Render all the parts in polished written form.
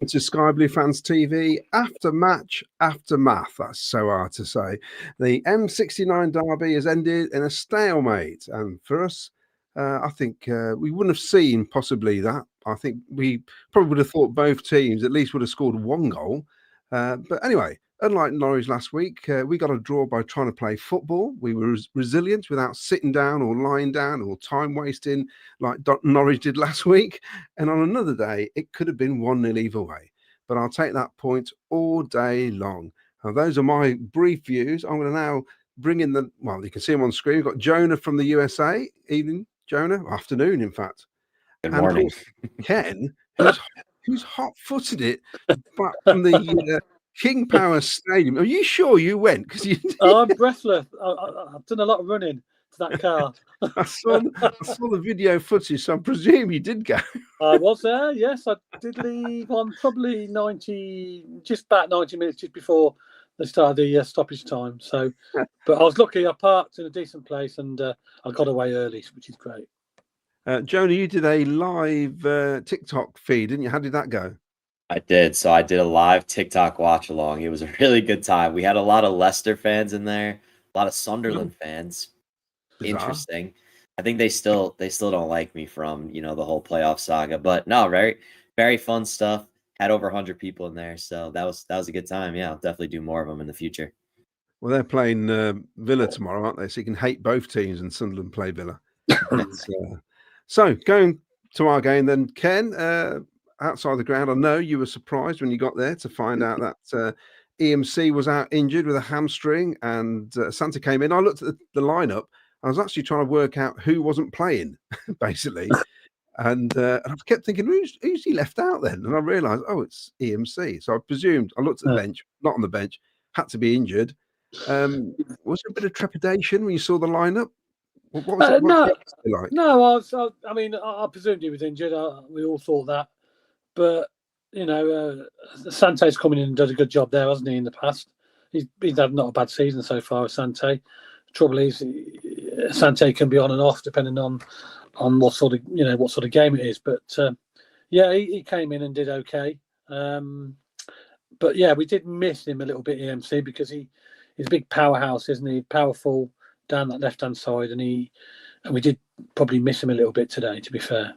To Sky Blue Fans TV, aftermatch, aftermath. That's so hard to say. The M69 derby has ended in a stalemate. And for us, I think we wouldn't have seen possibly that. I think we probably would have thought both teams at least would have scored one goal. But anyway, unlike Norwich last week, we got a draw by trying to play football. We were resilient without sitting down or lying down or time wasting like Norwich did last week. And on another day, it could have been 1-0 either way. But I'll take that point all day long. Now, those are my brief views. I'm going to now bring in you can see him on screen. We've got Jonah from the USA. Evening, Jonah. Afternoon, in fact. Good morning. Ken, who's hot-footed it back from the King Power Stadium. Are you sure you went? Because I'm breathless. I've done a lot of running to that car. I saw the video footage, so I presume you did go. I was there, yes. I did leave on probably just about 90 minutes just before they started the stoppage time. So, but I was lucky. I parked in a decent place and I got away early, which is great. Jonah, you did a live TikTok feed, didn't you? How did that go? I did. So I did a live TikTok watch along. It was a really good time. We had a lot of Leicester fans in there, a lot of Sunderland fans. Bizarre. Interesting. I think they still don't like me from the whole playoff saga, but no, very, very fun stuff. Had over 100 people in there, so that was a good time. Yeah, I'll definitely do more of them in the future. Well, they're playing Villa tomorrow, aren't they? So you can hate both teams, and Sunderland play Villa. So going to our game then, Ken. Outside the ground, I know you were surprised when you got there to find out that EMC was out injured with a hamstring, and Santa came in. I looked at the lineup. I was actually trying to work out who wasn't playing, basically, and I kept thinking, who's he left out then? And I realised, it's EMC. So I presumed. I looked at the bench, not on the bench, had to be injured. Was there a bit of trepidation when you saw the lineup? What was it like? No, I presumed he was injured. We all thought that. But, Sante's coming in and done a good job there, hasn't he, in the past? He's had not a bad season so far with Sante. The trouble is, Sante can be on and off depending on what sort of game it is. But, he came in and did okay. But, we did miss him a little bit, EMC, because he's a big powerhouse, isn't he? Powerful down that left-hand side. And we did probably miss him a little bit today, to be fair.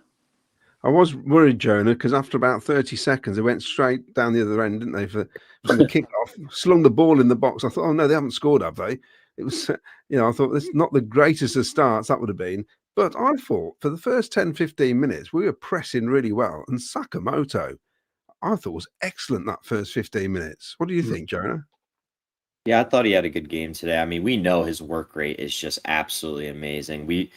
I was worried, Jonah, because after about 30 seconds, they went straight down the other end, didn't they, for the kick-off, slung the ball in the box. I thought, oh, no, they haven't scored, have they? It was, I thought, this is not the greatest of starts, that would have been. But I thought for the first 10, 15 minutes, we were pressing really well. And Sakamoto, I thought was excellent that first 15 minutes. What do you think, Jonah? Yeah, I thought he had a good game today. I mean, we know his work rate is just absolutely amazing.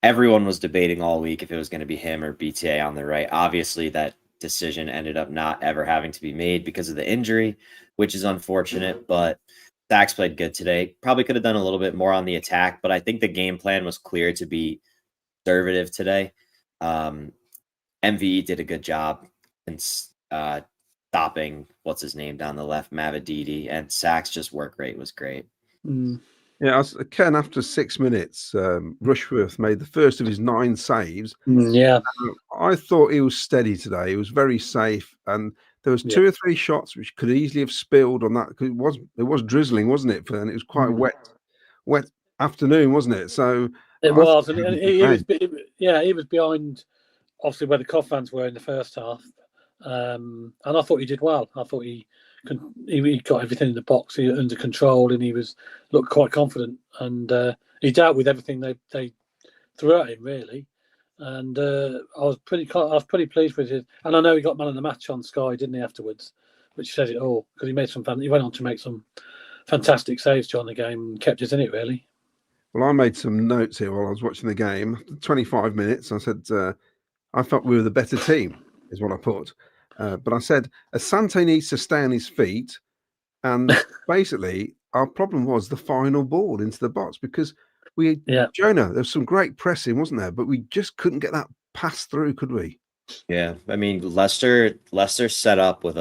Everyone was debating all week if it was going to be him or BTA on the right. Obviously, that decision ended up not ever having to be made because of the injury, which is unfortunate. But Dax played good today. Probably could have done a little bit more on the attack, but I think the game plan was clear to be conservative today. MVE did a good job in stopping, what's his name, down the left, Mavididi, and Sack's just work rate was great. Yeah, Ken, after 6 minutes, Rushworth made the first of his 9 saves. I thought he was steady today. He was very safe, and there was 2 or 3 shots which could easily have spilled on that, because it was drizzling, wasn't it? And it was quite a wet afternoon, wasn't it? So it was, and he was behind, obviously, where the Cov fans were in the first half, and I thought he did well. I thought he got everything in the box under control, and he looked quite confident, and he dealt with everything they threw at him, really. And I was pretty pleased with it. And I know he got man of the match on Sky, didn't he, afterwards, which says it all, because he went on to make some fantastic saves during the game and kept us in it, really. Well, I made some notes here while I was watching the game. 25 minutes, I said I felt we were the better team, is what I put. But I said, Asante needs to stay on his feet. And basically, our problem was the final ball into the box, because Jonah, there was some great pressing, wasn't there? But we just couldn't get that pass through, could we? Yeah, I mean, Leicester set up with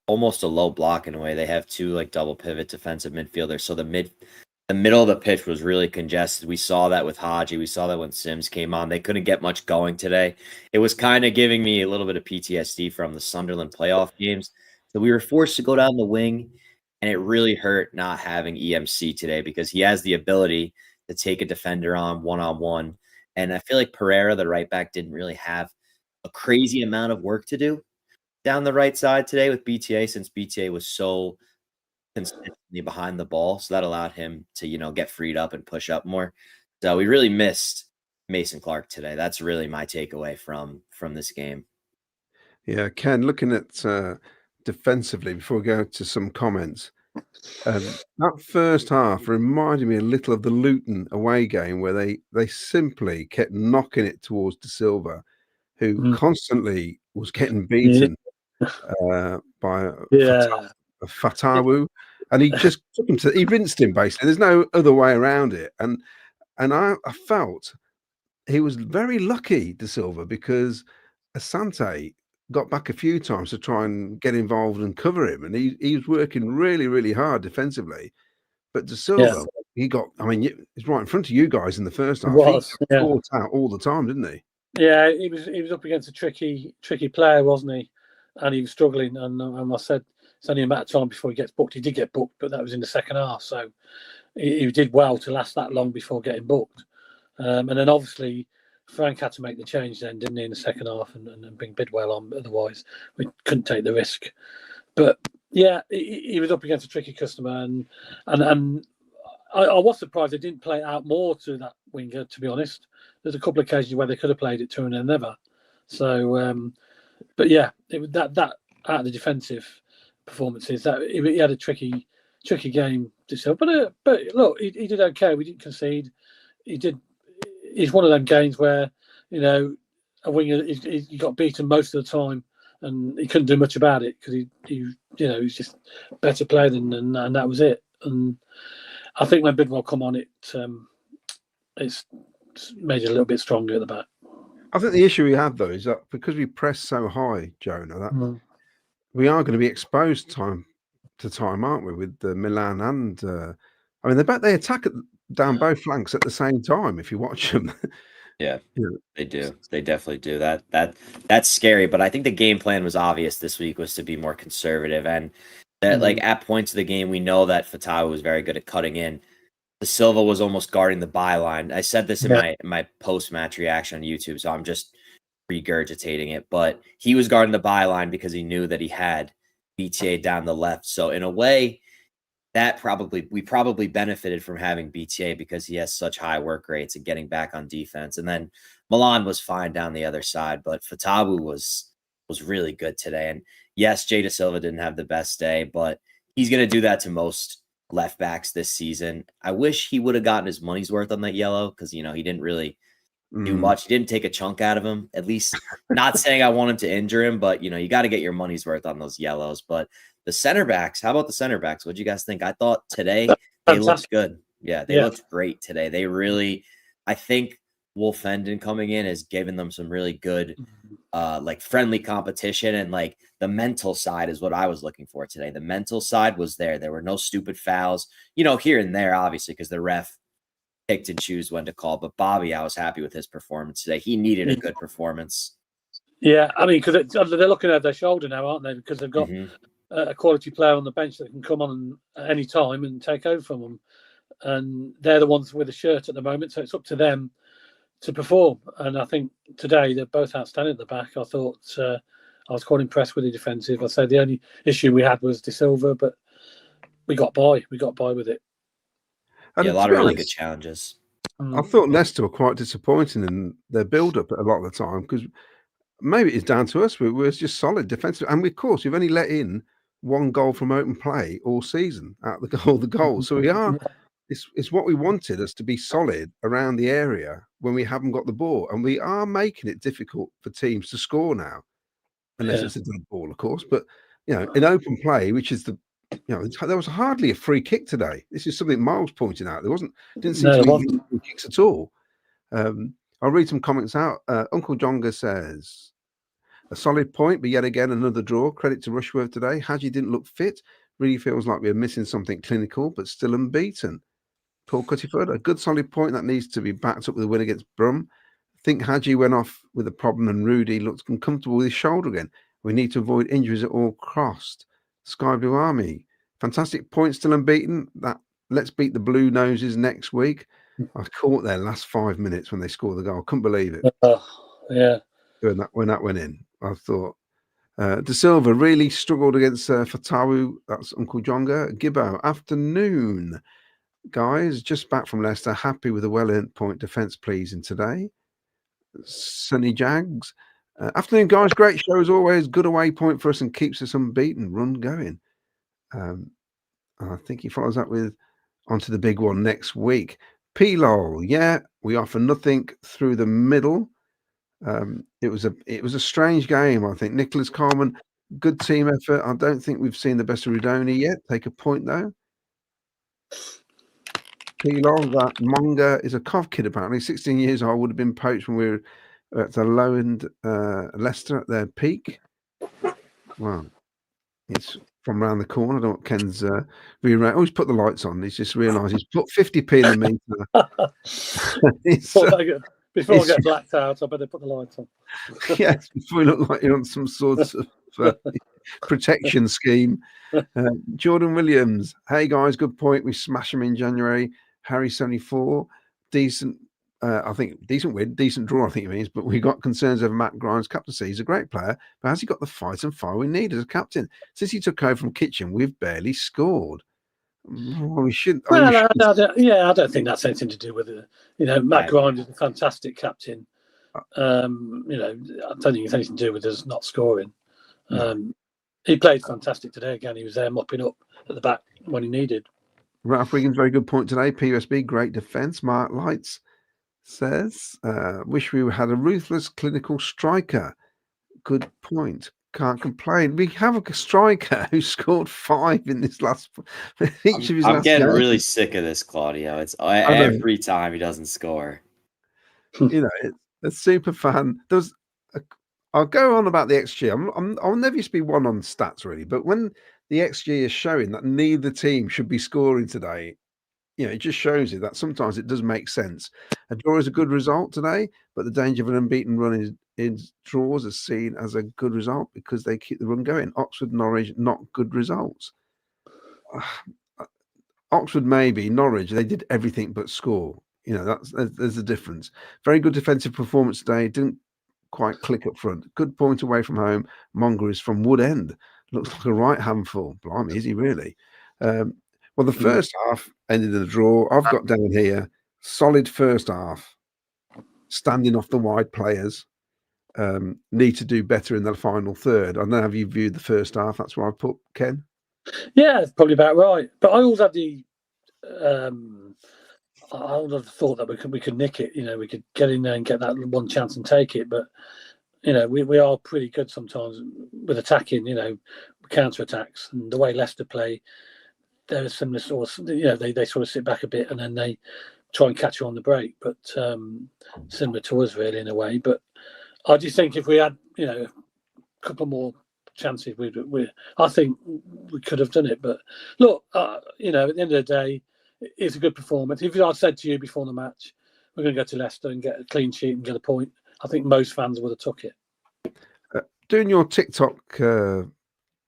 almost a low block in a way. They have 2 double pivot defensive midfielders. So the middle of the pitch was really congested. We saw that with Haji. We saw that when Sims came on. They couldn't get much going today. It was kind of giving me a little bit of PTSD from the Sunderland playoff games. So we were forced to go down the wing, and it really hurt not having EMC today because he has the ability to take a defender on one-on-one. And I feel like Pereira, the right back, didn't really have a crazy amount of work to do down the right side today with BTA, since BTA was so consistently behind the ball. So that allowed him to, get freed up and push up more. So we really missed Mason Clark today. That's really my takeaway from this game. Yeah, Ken, looking at defensively before we go to some comments, that first half reminded me a little of the Luton away game where they simply kept knocking it towards De Silva, who constantly was getting beaten by Fatawu, and he just took him he rinsed him basically. There's no other way around it, and I felt he was very lucky, De Silva, because Asante got back a few times to try and get involved and cover him, and he was working really, really hard defensively. But De Silva, he got, he's right in front of you guys in the first half. He got caught out all the time, didn't he? Yeah, he was up against a tricky player, wasn't he? And he was struggling. And I said it's only a matter of time before he gets booked. He did get booked, but that was in the second half. So he did well to last that long before getting booked. And then obviously Frank had to make the change then, didn't he, in the second half and bring Bidwell on. Otherwise, we couldn't take the risk. But yeah, he was up against a tricky customer, and I was surprised they didn't play it out more to that winger. To be honest, there's a couple of occasions where they could have played it to and then never. So, but yeah, it was that out of the defensive performances that he had a tricky game to sell. But look, he did okay. We didn't concede. He's one of them games where a winger he got beaten most of the time, and he couldn't do much about it because he's just a better player and that was it. And I think when Bidwell come on, it's made it a little bit stronger at the back. I think the issue we have though is that because we press so high, Jonah, that we are going to be exposed time to time, aren't we? With Milan and they attack down both flanks at the same time. If you watch them, yeah, they do. They definitely do that. That's scary. But I think the game plan was obvious this week was to be more conservative, and that like at points of the game we know that Fatawu was very good at cutting in. De Silva was almost guarding the byline. I said this in my post-match reaction on YouTube, so I'm just regurgitating it. But he was guarding the byline because he knew that he had BTA down the left. So in a way, we probably benefited from having BTA because he has such high work rates and getting back on defense. And then Milan was fine down the other side, but Fatawu was really good today. And yes, Jay De Silva didn't have the best day, but he's going to do that to most left backs this season. I wish he would have gotten his money's worth on that yellow because, he didn't really do much. He didn't take a chunk out of him, at least not saying I want him to injure him, but, you got to get your money's worth on those yellows. But the center backs, how about the center backs? What do you guys think? I thought today they looked good. Yeah, they looked great today. They really, I think Wolf Hendon coming in has given them some really good friendly competition, and like the mental side is what I was looking for today. The mental side was there. There were no stupid fouls, here and there, obviously, because the ref picked and choose when to call. But Bobby, I was happy with his performance today. He needed a good performance. Yeah, because they're looking at their shoulder now, aren't they? Because they've got a quality player on the bench that can come on at any time and take over from them. And they're the ones with the shirt at the moment, so it's up to them to perform. And I think today they're both outstanding at the back. I thought I was quite impressed with the defensive. I said the only issue we had was De Silva, but we got by. We got by with it. And a lot of really good challenges. I thought Leicester were quite disappointing in their build-up a lot of the time because maybe it's down to us. We're just solid defensive, and of course we've only let in one goal from open play all season out of the goal. So we are. It's what we wanted us to be solid around the area when we haven't got the ball, and we are making it difficult for teams to score now, unless it's a good ball, of course. But in open play, which is there was hardly a free kick today. This is something Miles pointed out. Didn't seem to be free kicks at all. I'll read some comments out. Uncle Jonga says, a solid point, but yet again another draw. Credit to Rushworth today. Haji didn't look fit. Really feels like we're missing something clinical, but still unbeaten. Paul Cuttyford, a good solid point that needs to be backed up with a win against Brum. I think Hadji went off with a problem and Rudy looks uncomfortable with his shoulder again. We need to avoid injuries at all costs. Sky Blue Army, fantastic point, still unbeaten. Let's beat the Blue Noses next week. I caught their last 5 minutes when they scored the goal. Couldn't believe it. Yeah. When that went in, I thought. De Silva really struggled against Fatawu. That's Uncle Jonga. Gibbo, afternoon. Guys, just back from Leicester. Happy with a well-earned point defence pleasing today. Sunny Jags. Afternoon, guys. Great show as always. Good away point for us and keeps us unbeaten. Run going. I think he follows up with onto the big one next week. P-Lol. Yeah, we offer nothing through the middle. It was a strange game, I think. Nicholas Coleman, good team effort. I don't think we've seen the best of Rudoni yet. Take a point though. P-Lol, that Monga is a Cov kid apparently. 16 years old, would have been poached when we were at the low end Leicester at their peak. Wow. It's from around the corner. I don't know what Ken's always put the lights on. He's just realised he's put 50p in the meter. Before I get blacked out, I better put the lights on. Yes, before you look like you're on some sort of protection scheme. Jordan Williams, hey guys, good point. We smash him in January. Harry 74, decent. I think decent win, decent draw. I think it means, but we got concerns over Matt Grimes' captaincy. He's a great player, but has he got the fight and fire we need as a captain? Since he took over from Kitchen, we've barely scored. Well, we should. I don't think that's anything to do with it. Matt Grimes is a fantastic captain. I don't think it's anything to do with us not scoring. He played fantastic today. Again, he was there mopping up at the back when he needed. Ralph Wiggins, very good point today. PUSB, great defence. Mark Lights says, wish we had a ruthless clinical striker. Good point. Can't complain. We have a striker who scored 5 in this last. I'm getting really sick of this, Claudio. It's every time he doesn't score. It's a super fan. I'll go on about the XG. I'll never used to be one on stats really, but when the XG is showing that neither team should be scoring today, it just shows you that sometimes it does make sense. A draw is a good result today, but the danger of an unbeaten run in draws is seen as a good result because they keep the run going. Oxford, Norwich, not good results. Oxford maybe, Norwich, they did everything but score. There's a difference. Very good defensive performance today. Didn't quite click up front. Good point away from home. Monger is from Wood End. Looks like a right handful. Blimey, is he really? Well, the first half ended in a draw. I've got down here, solid first half, standing off the wide players. Need to do better in the final third. I don't know how you viewed the first half. That's where I put Ken. Yeah, it's probably about right. But I always had I always had the thought that we could nick it. We could get in there and get that one chance and take it. But we are pretty good sometimes with attacking. Counter attacks and the way Leicester play. There are similar sort of, they sort of sit back a bit and then they try and catch you on the break. But similar to us really in a way. But I just think if we had, a couple more chances, I think we could have done it. But look, at the end of the day, it's a good performance. If I'd said to you before the match, we're going to go to Leicester and get a clean sheet and get a point, I think most fans would have took it. Doing your TikTok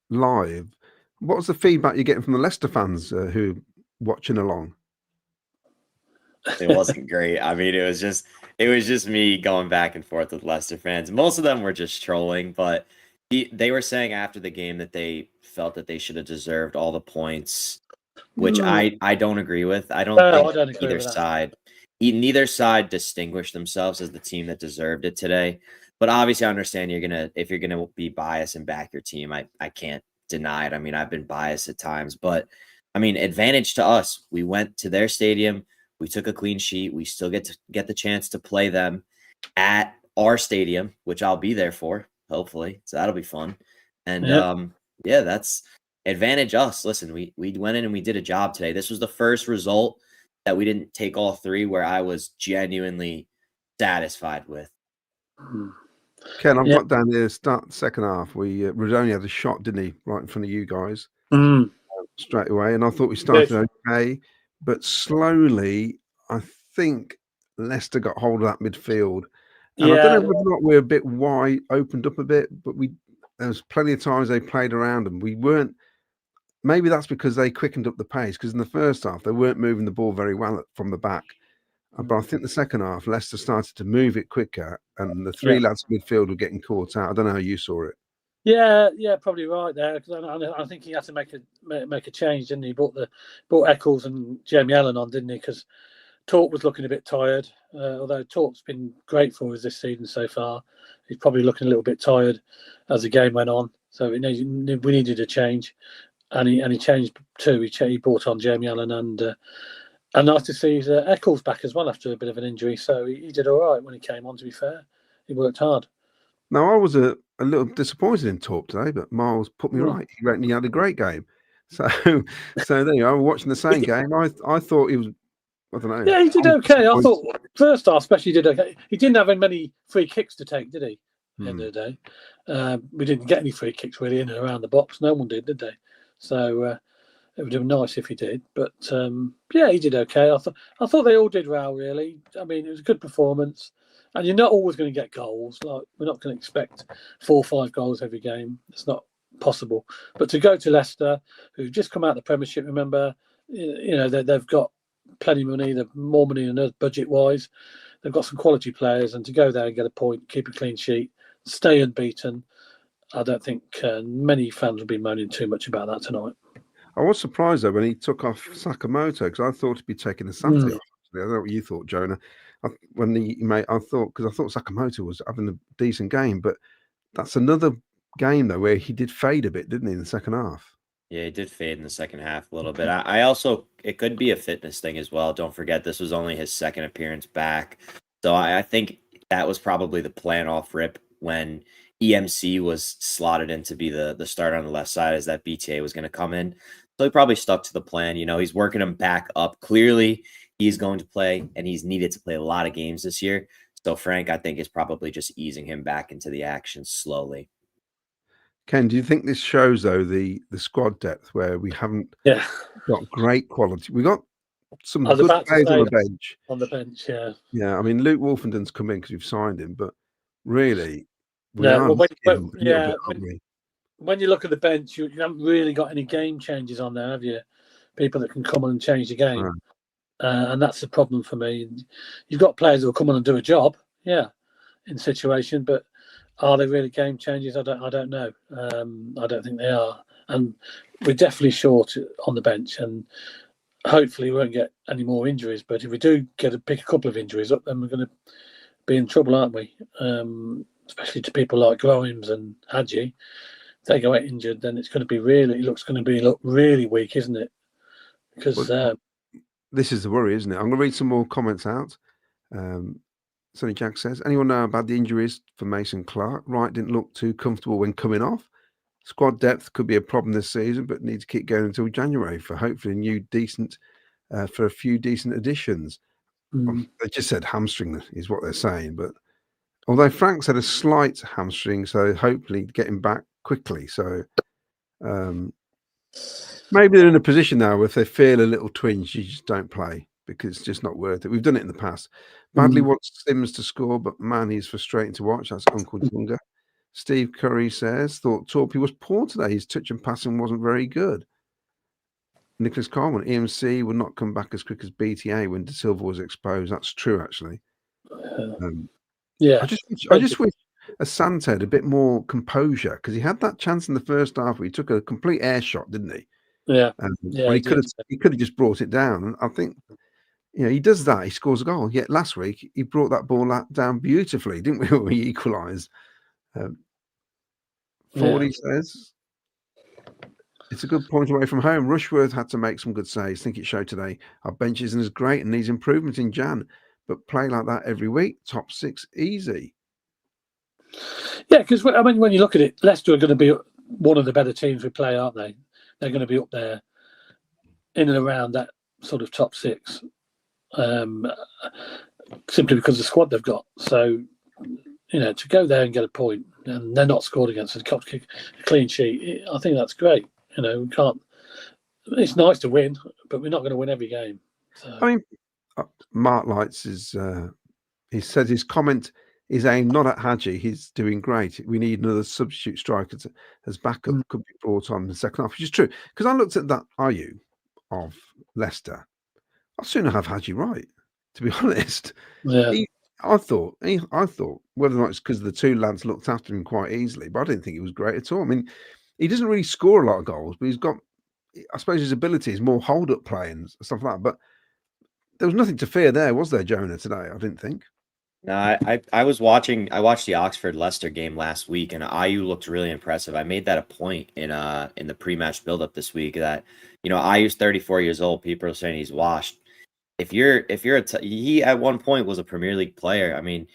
live, what was the feedback you're getting from the Leicester fans who are watching along? It wasn't great. I mean, it was just me going back and forth with Leicester fans. Most of them were just trolling, but they were saying after the game that they felt that they should have deserved all the points, which I don't agree with. I don't think neither side distinguished themselves as the team that deserved it today. But obviously, I understand if you're gonna be biased and back your team. I can't deny it. I mean, I've been biased at times, but I mean, advantage to us. We went to their stadium. We took a clean sheet. We still get the chance to play them at our stadium, which I'll be there for, hopefully. So that'll be fun. And that's advantage us. Listen, we went in and we did a job today. This was the first result that we didn't take all 3 where I was genuinely satisfied with. Ken, I've got down here, start the second half. Rodoni had a shot, didn't he, right in front of you guys straight away. And I thought we started okay. but slowly, I think Leicester got hold of that midfield. And I don't know whether or not we're a bit wide, opened up a bit, but there was plenty of times they played around and we weren't. Maybe that's because they quickened up the pace, because in the first half they weren't moving the ball very well from the back. But I think the second half, Leicester started to move it quicker, and the three lads midfield were getting caught out. I don't know how you saw it. Yeah, probably right there. Because I think he had to make a change, didn't he? Brought Eccles and Jamie Allen on, didn't he? Because Torp was looking a bit tired. Although Torp's been great for us this season so far, he's probably looking a little bit tired as the game went on. So we needed a change, and he changed too. He brought on Jamie Allen and nice to see Eccles back as well after a bit of an injury. So he did all right when he came on. To be fair, he worked hard. Now, I was a little disappointed in Torp today, but Miles put me right. He reckoned he had a great game. So there you are. Watching the same game, I thought he was, I don't know. Yeah, he did okay. I thought first half especially did okay. He didn't have many free kicks to take, did he? At the end of the day. We didn't get any free kicks really in and around the box. No one did they? So it would have been nice if he did. But he did okay. I thought they all did well, really. I mean, it was a good performance. And you're not always going to get goals. Like, we're not going to expect 4 or 5 goals every game. It's not possible. But to go to Leicester, who've just come out of the Premiership, remember, they've got plenty of money. They've more money than us budget-wise. They've got some quality players. And to go there and get a point, keep a clean sheet, stay unbeaten, I don't think many fans will be moaning too much about that tonight. I was surprised, though, when he took off Sakamoto, because I thought he'd be taking the Santi off. I don't know what you thought, Jonah. I thought Sakamoto was having a decent game, but that's another game though where he did fade a bit, didn't he, in the second half? Yeah, he did fade in the second half a little bit. I also, it could be a fitness thing as well. Don't forget, this was only his second appearance back, so I think that was probably the plan off rip when EMC was slotted in to be the starter on the left side, as that BTA was going to come in. So he probably stuck to the plan. He's working him back up. Clearly, he's going to play, and he's needed to play a lot of games this year. So Frank, I think, is probably just easing him back into the action slowly. Ken, do you think this shows, though, the squad depth where we haven't got great quality? We got some good players on the bench. On the bench, yeah. Yeah, I mean, Luke Wolfenden's come in because we've signed him, but really, when you look at the bench, you haven't really got any game changes on there, have you? People that can come on and change the game. Right. And that's the problem for me. You've got players who will come on and do a job, in situation, but are they really game changers? I don't know. I don't think they are. And we're definitely short on the bench, and hopefully we won't get any more injuries. But if we do pick a couple of injuries up, then we're going to be in trouble, aren't we? Especially to people like Grimes and Hadji. If they go out injured, then it's going to be look really weak, isn't it? Because this is the worry, isn't it? I'm going to read some more comments out. Sonny Jack says, anyone know about the injuries for Mason Clark? Wright didn't look too comfortable when coming off. Squad depth could be a problem this season, but need to keep going until January for hopefully for a few decent additions. They just said hamstring is what they're saying, but although Frank said a slight hamstring, so hopefully getting back quickly. So maybe they're in a position now where if they feel a little twinge, you just don't play because it's just not worth it. We've done it in the past. Badly wants Sims to score, but man, he's frustrating to watch. That's Uncle Junga. Steve Curry says, thought Torpy was poor today. His touch and passing wasn't very good. Nicholas Carman, EMC would not come back as quick as BTA when De Silva was exposed. That's true, actually. Yeah. I just wish Asante had a bit more composure because he had that chance in the first half where he took a complete air shot, didn't he? Yeah. He could have just brought it down. And I think, he does that. He scores a goal. Yet last week he brought that ball down beautifully, didn't we? When we equalised. 40 says it's a good point away from home. Rushworth had to make some good saves. I think it showed today. Our bench isn't as great and needs improvement in Jan, but play like that every week, top 6 easy. Yeah, because when you look at it, Leicester are going to be one of the better teams we play, aren't they? They're going to be up there in and around that sort of top 6, simply because of the squad they've got. So, to go there and get a point, and they're not scored against a clean sheet, I think that's great. We can't. It's nice to win, but we're not going to win every game. So. I mean, Mark Lights is. He said his comment is aimed not at Hadji. He's doing great. We need another substitute striker as backup could be brought on in the second half, which is true. Because I looked at that IU of Leicester. I'd sooner have Hadji right, to be honest. Yeah. I thought whether or not it's because the two lads looked after him quite easily, but I didn't think he was great at all. I mean, he doesn't really score a lot of goals, but he's got, I suppose, his ability is more hold-up play and stuff like that. But there was nothing to fear there, was there, Jonah, today? I didn't think. No, I watched the Oxford Leicester game last week, and IU looked really impressive. I made that a point in the pre-match build-up this week that, IU's 34 years old. People are saying he's washed. He at one point was a Premier League player. I mean,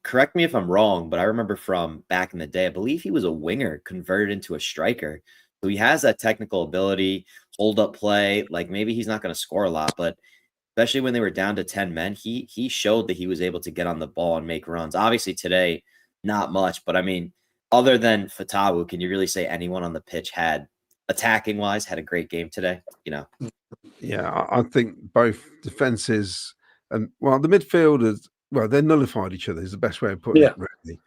correct me if I'm wrong, but I remember from back in the day, I believe he was a winger converted into a striker. So he has that technical ability, hold up play. Like maybe he's not going to score a lot, but especially when they were down to 10 men, he showed that he was able to get on the ball and make runs. Obviously today, not much, but I mean, other than Fatawu, can you really say anyone on the pitch attacking wise, had a great game today? Yeah, I think both defenses and the midfielders, they nullified each other is the best way of putting it, really.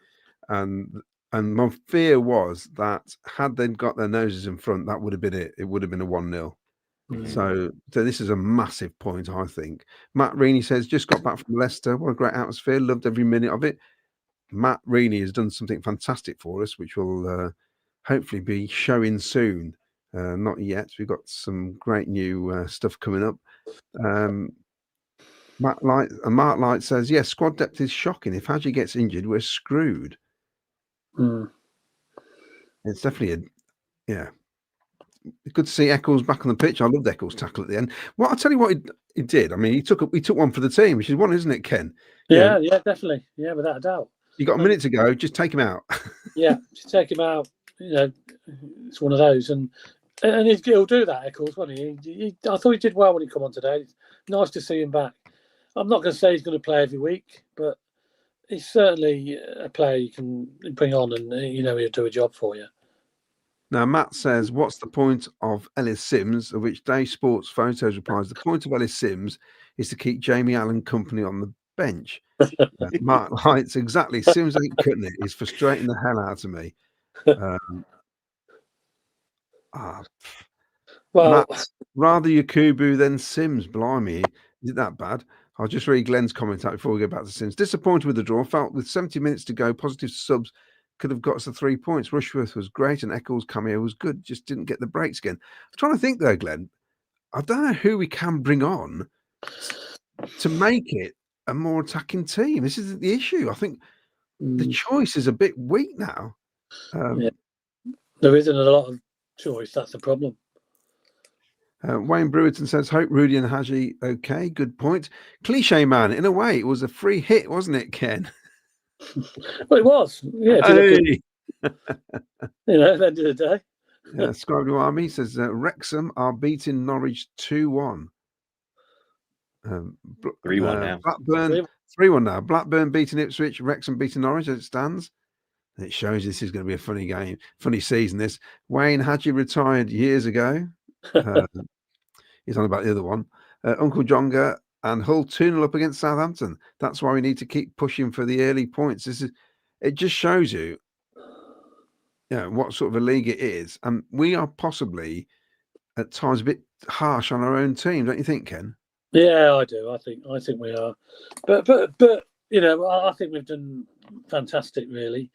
And my fear was that had they got their noses in front, that would have been it. It would have been a 1-0. So this is a massive point, I think. Matt Reaney says, just got back from Leicester. What a great atmosphere. Loved every minute of it. Matt Reaney has done something fantastic for us, which will hopefully be showing soon. Not yet. We've got some great new stuff coming up. Mark Light says, yes, squad depth is shocking. If Hadji gets injured, we're screwed. It's definitely good to see Eccles back on the pitch. I loved Eccles' tackle at the end. Well, I'll tell you what he did. I mean, he took one for the team, which is one, isn't it, Ken? Yeah, definitely. Yeah, without a doubt. You got a minute to go. Just take him out. Just take him out. It's one of those, and he'll do that, Eccles, won't he? I thought he did well when he come on today. It's nice to see him back. I'm not going to say he's going to play every week, but he's certainly a player you can bring on, and he'll do a job for you. Now, Matt says, what's the point of Ellis Sims, of which Day Sports Photos replies, the point of Ellis Sims is to keep Jamie Allen company on the bench. Mark Lights, exactly. Sims ain't cutting it. He's frustrating the hell out of me. Matt, rather Yakubu than Sims. Blimey, is it that bad? I'll just read Glenn's comment out before we go back to Sims. Disappointed with the draw. Felt with 70 minutes to go, positive subs could have got us the 3 points. Rushworth was great and Eccles' cameo was good. Just didn't get the breaks again. I'm trying to think though, Glenn. I don't know who we can bring on to make it a more attacking team. This isn't the issue. I think the choice is a bit weak now. There isn't a lot of choice. That's the problem. Wayne Brewerton says, hope Rudy and Hadji okay. Good point. Cliche man, in a way, it was a free hit, wasn't it, Ken? Well, it was. Yeah. At the end of the day. Scribe Army says, Wrexham are beating Norwich 2-1. 3-1 now. Blackburn 3-1 now. Blackburn beating Ipswich, Wrexham beating Norwich as it stands. It shows this is going to be a funny game, funny season. This Wayne Hadji retired years ago. He's on about the other one. Uncle Jonga and Hull 2-0 up against Southampton. That's why we need to keep pushing for the early points. It just shows you, what sort of a league it is, and we are possibly at times a bit harsh on our own team, don't you think, Ken? Yeah, I do. I think we are, but I think we've done fantastic. Really,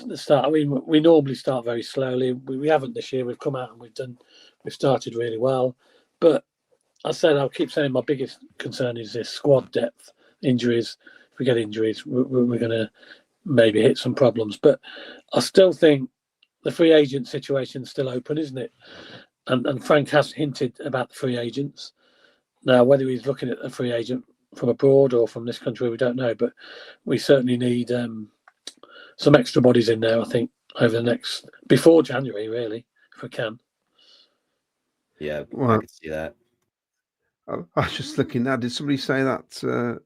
the start. I mean, we normally start very slowly. We haven't this year. We've come out and we've started really well. But I'll keep saying my biggest concern is this squad depth, injuries. If we get injuries, we're going to maybe hit some problems. But I still think the free agent situation is still open, isn't it? And Frank has hinted about the free agents. Now, whether he's looking at a free agent from abroad or from this country, we don't know. But we certainly need some extra bodies in there, I think, before January, really, if we can. Yeah, I can see that. I was just looking now. Did somebody say that?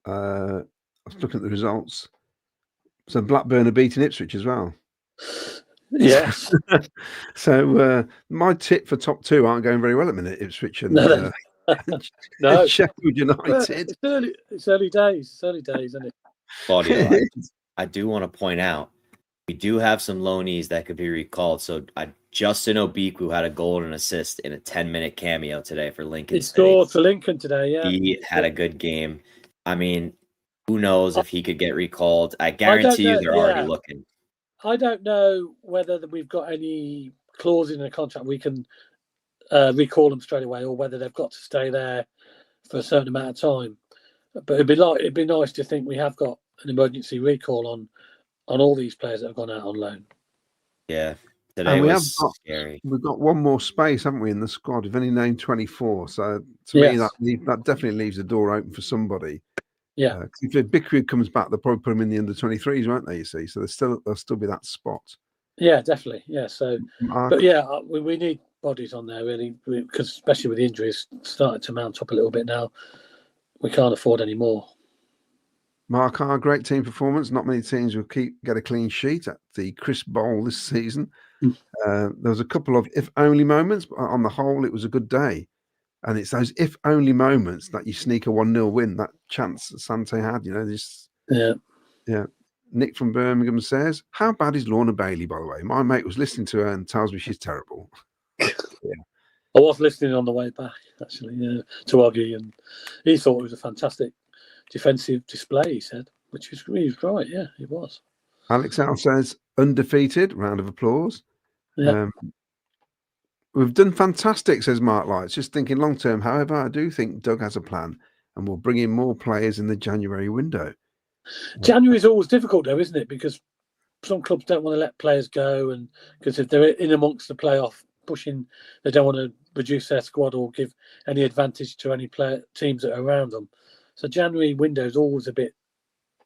I was looking at the results. So Blackburn are beating Ipswich as well. Yes. So my tip for top two aren't going very well at the minute. Ipswich and No. No. Sheffield United. It's early days. It's early days, isn't it? Claudio, I do want to point out, we do have some loanees that could be recalled. So Justin Obiku had a goal and an assist in a 10-minute cameo today for Lincoln. He scored for Lincoln today, yeah. He had a good game. I mean, who knows if he could get recalled. I guarantee you they're already looking. I don't know whether we've got any clauses in the contract we can recall them straight away, or whether they've got to stay there for a certain amount of time. But it'd be nice to think we have got an emergency recall on all these players that have gone out on loan. Yeah, today was scary. We've got one more space, haven't we, in the squad? We've only named 24, so to me that definitely leaves the door open for somebody. Yeah, if Bickery comes back, they'll probably put him in the under 23s, won't they? You see, so there'll still be that spot. Yeah, definitely. Yeah, so but yeah, we need bodies on there really, because especially with the injuries starting to mount up a little bit now, we can't afford any more. Mark, our great team performance. Not many teams will get a clean sheet at the Chris Bowl this season. There was a couple of if-only moments, but on the whole, it was a good day. And it's those if-only moments that you sneak a 1-0 win. That chance that Sante had, yeah. Nick from Birmingham says, "How bad is Lorna Bailey, by the way? My mate was listening to her and tells me she's terrible." Yeah. I was listening on the way back, actually, to Oggy, and he thought it was a fantastic defensive display, he said, which was right. Yeah, it was. Alex Al says, "Undefeated." Round of applause. Yeah. We've done fantastic, says Mark Lights. Just thinking long term. However, I do think Doug has a plan and will bring in more players in the January window. January is always difficult, though, isn't it? Because some clubs don't want to let players go, and because if they're in amongst the playoff pushing, they don't want to reduce their squad or give any advantage to any teams that are around them. So January window is always a bit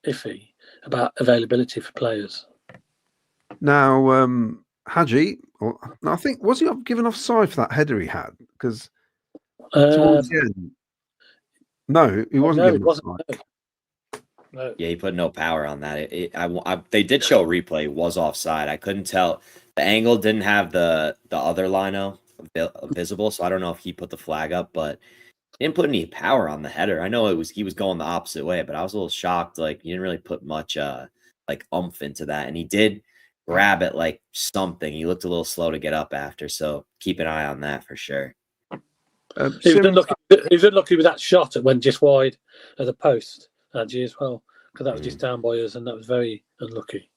iffy about availability for players. Now, Hadji, I think, was he given offside for that header he had? Because towards the end, no, he wasn't given offside. No. Yeah, he put no power on that. They did show a replay. It was offside. I couldn't tell. The angle didn't have the other lino visible, so I don't know if he put the flag up, but he didn't put any power on the header. I know he was going the opposite way, but I was a little shocked. Like, he didn't really put much like oomph into that, and he did grab it like something. He looked a little slow to get up after, so keep an eye on that for sure. He was unlucky with that shot that went just wide of the post, Hadji, as well, because that was just down by us, and that was very unlucky.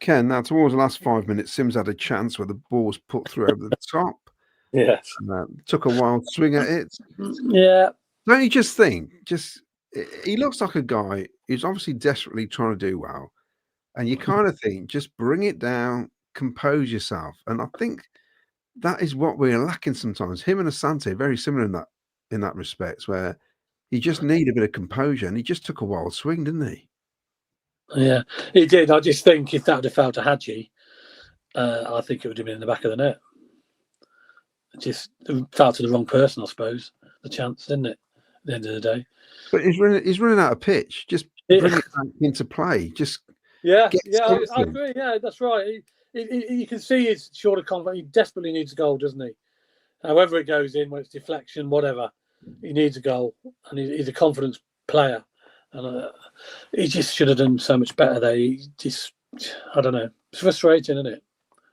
Ken, now towards the last 5 minutes, Sims had a chance where the ball was put through over the top. Yes. Took a wild swing at it. Yeah. Don't you just think, he looks like a guy who's obviously desperately trying to do well. And you kind of think, just bring it down, compose yourself. And I think that is what we're lacking sometimes. Him and Asante, very similar in that respect, where you just need a bit of composure. And he just took a wild swing, didn't he? Yeah, he did. I just think if that would have fell to Hadji, I think it would have been in the back of the net. It just fell to the wrong person, I suppose. The chance, didn't it? At the end of the day. But he's running out of pitch. Just bring it back into play. Just I agree. Yeah, that's right. You can see he's short of confidence. He desperately needs a goal, doesn't he? However it goes in, whether it's deflection, whatever, he needs a goal, and he's a confidence player. And he just should have done so much better there. I don't know. It's frustrating, isn't it?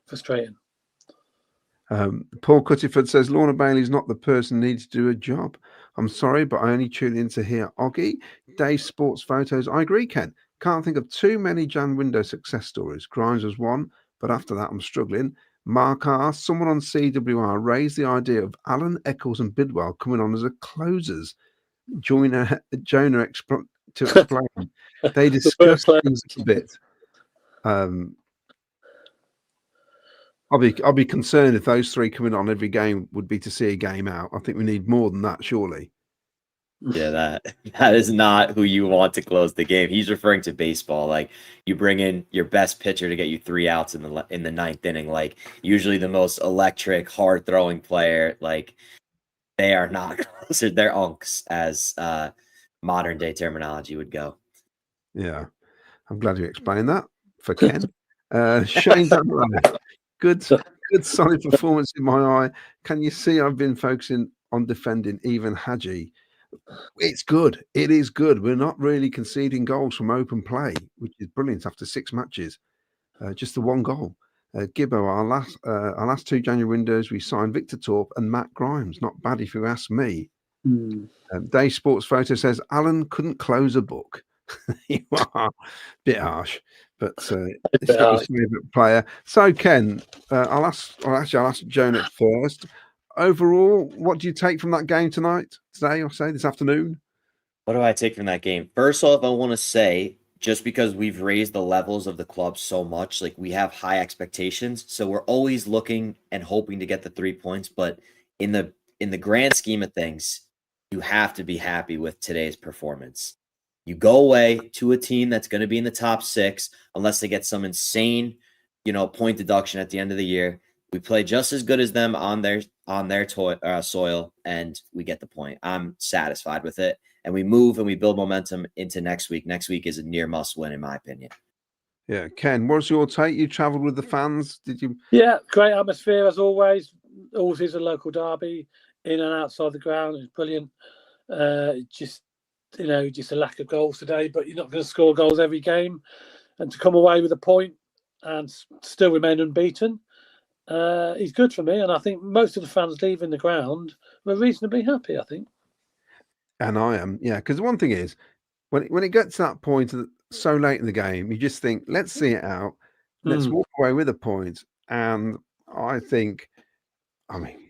Frustrating. Paul Cuttiford says, Lorna Bailey's not the person needed to do a job. I'm sorry, but I only tune in to hear Oggy. Dave's sports photos. I agree, Ken. Can't think of too many Jan window success stories. Grimes was one, but after that, I'm struggling. Mark R. Someone on CWR raised the idea of Allen, Eccles, and Bidwell coming on as a closers. Jonah to explain. They discussed things a bit. I'll be concerned if those three coming on every game would be to see a game out. I think we need more than that, surely. Yeah, that is not who you want to close the game. He's referring to baseball. Like, you bring in your best pitcher to get you 3 outs in the ninth inning. Like, usually the most electric, hard throwing player. Like, they are not closer. They're unks, as modern day terminology would go. Yeah, I'm glad you explained that for Ken. Shane Dunlap. Good solid performance in my eye. Can you see I've been focusing on defending even Hadji? It's good. It is good. We're not really conceding goals from open play, which is brilliant after 6 matches. Just the 1 goal. Gibbo, our last 2 January windows, we signed Victor Torp and Matt Grimes. Not bad if you ask me. Day Sports Photo says Alan couldn't close a book. You are a bit harsh, but it's not his favourite player. So Ken, I'll ask Jonah first. Overall, what do you take from that game today, or say this afternoon? What do I take from that game? First off, I want to say, just because we've raised the levels of the club so much, like we have high expectations, so we're always looking and hoping to get the 3 points. But in the grand scheme of things, you have to be happy with today's performance. You go away to a team that's going to be in the top 6, unless they get some insane, point deduction at the end of the year. We play just as good as them on their soil, and we get the point. I'm satisfied with it, and we move and we build momentum into next week. Next week is a near must-win, in my opinion. Yeah, Ken, what's your take? You travelled with the fans, did you? Yeah, great atmosphere as always. Always is a local derby, in and outside the ground. It's brilliant. Just a lack of goals today, but you're not going to score goals every game, and to come away with a point and still remain unbeaten. He's good for me, and I think most of the fans leaving the ground were reasonably happy, I think. And I am, yeah, because the one thing is, when it gets to that point so late in the game, you just think, let's see it out. Let's walk away with a point. And I think,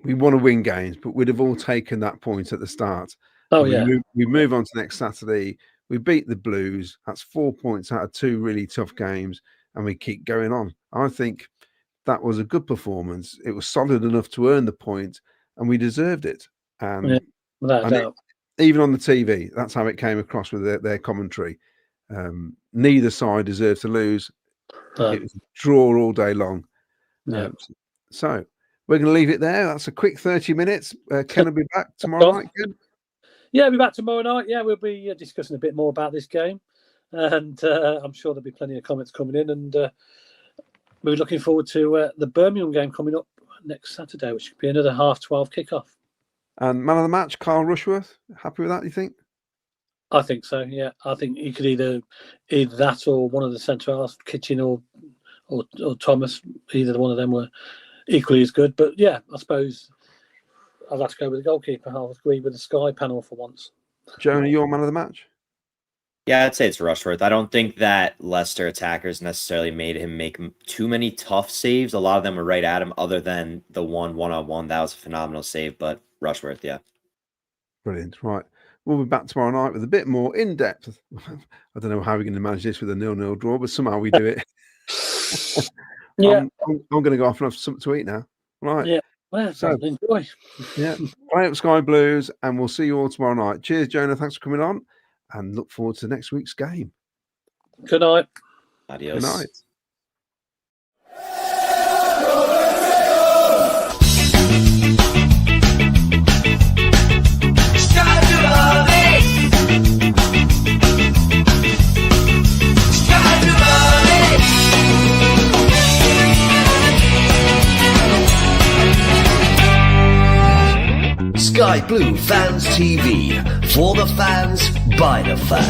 we want to win games, but we'd have all taken that point at the start. Oh, we move on to next Saturday. We beat the Blues. That's 4 points out of 2 really tough games, and we keep going on. I think that was a good performance. It was solid enough to earn the point, and we deserved it. Without doubt. Even on the TV, that's how it came across with their commentary. Neither side deserved to lose. It was a draw all day long. So we're going to leave it there. That's a quick 30 minutes. Ken will be back tomorrow night, Ken? Yeah, we'll be back tomorrow night. Yeah, we'll be discussing a bit more about this game. And I'm sure there'll be plenty of comments coming in. And we're looking forward to the Birmingham game coming up next Saturday, which could be another 12:30 kickoff. And man of the match, Carl Rushworth. Happy with that, you think? I think so, yeah. I think he could either that or one of the centre halves, Kitchen or Thomas. Either one of them were equally as good. But yeah, I suppose I'd have to go with the goalkeeper. I'll agree with the Sky panel for once. Jonah, your man of the match? Yeah, I'd say it's Rushworth. I don't think that Leicester attackers necessarily made him make too many tough saves. A lot of them were right at him, other than the one-on-one. That was a phenomenal save, but Rushworth, yeah. Brilliant. Right. We'll be back tomorrow night with a bit more in-depth. I don't know how we're going to manage this with a 0-0 draw, but somehow we do it. Yeah. I'm going to go off and have something to eat now. Right. Yeah. Well, so enjoy. Yeah. Play up Sky Blues, and we'll see you all tomorrow night. Cheers, Jonah. Thanks for coming on, and look forward to next week's game. Good night. Adios. Good night. Sky Blue Fans TV, for the fans, by the fans.